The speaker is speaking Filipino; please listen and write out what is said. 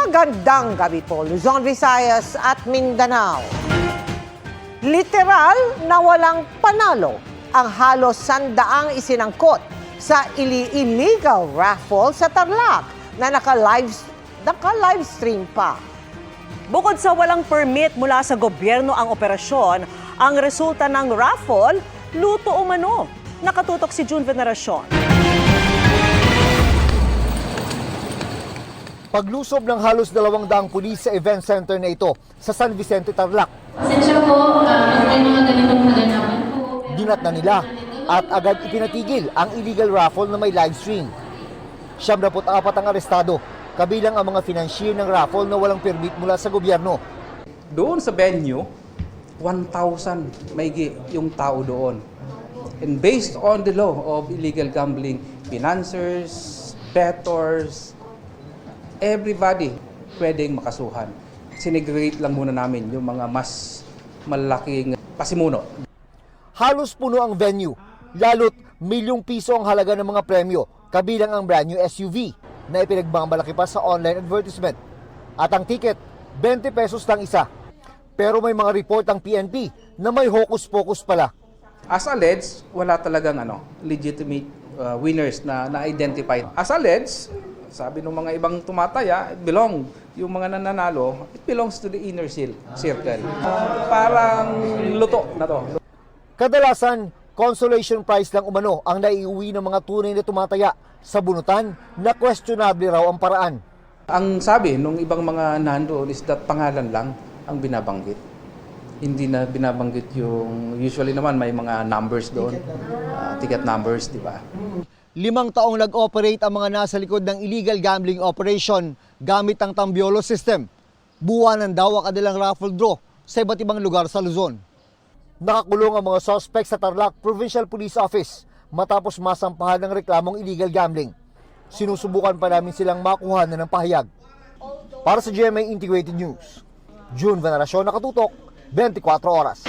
Magandang gabi po, Luzon, Visayas at Mindanao. Literal na walang panalo ang halos 100 isinangkot sa illegal raffle sa Tarlac na naka-livestream pa. Bukod sa walang permit mula sa gobyerno ang operasyon, ang resulta ng raffle, luto umano. Nakatutok si June Veneracion. Paglusob ng halos 200 pulis sa event center na ito sa San Vicente, Tarlac. Sensya po, may mga ganitong kaganapan po. Dinat na nila at agad ipinatigil ang illegal raffle na may live stream. 74 ang arestado, kabilang ang mga financier ng raffle na walang permit mula sa gobyerno. Doon sa venue, 1,000 maigi yung tao doon. And based on the law of illegal gambling, financiers, bettors, everybody pwedeng makasuhan. Sinegregate lang muna namin yung mga mas malaking pasimuno. Halos puno ang venue, lalo't milyong piso ang halaga ng mga premyo, kabilang ang brand new SUV na ipinagmamalaki pa sa online advertisement. At ang ticket, 20 pesos lang isa. Pero may mga report ang PNP na may hocus-pocus pala. As alleged, wala talagang legitimate winners na na-identify. As alleged, sabi ng mga ibang tumataya, yung mga nananalo, it belongs to the inner circle. Parang luto na to. Kadalasan, consolation prize lang umano ang naiuwi ng mga tunay na tumataya sa bunutan na questionable raw ang paraan. Ang sabi nung ibang mga nandoon is that pangalan lang ang binabanggit. Hindi na binabanggit yung, usually naman may mga numbers doon, ticket numbers, di ba? 5 taong nag-operate ang mga nasa likod ng illegal gambling operation gamit ang Tambiolo system. Buwanan daw ang kanilang raffle draw sa iba't ibang lugar sa Luzon. Nakakulong ang mga suspect sa Tarlac Provincial Police Office matapos masampahan ng reklamong illegal gambling. Sinusubukan pa namin silang makuha na ng pahayag. Para sa GMA Integrated News, June Veneracion, nakatutok, 24 oras.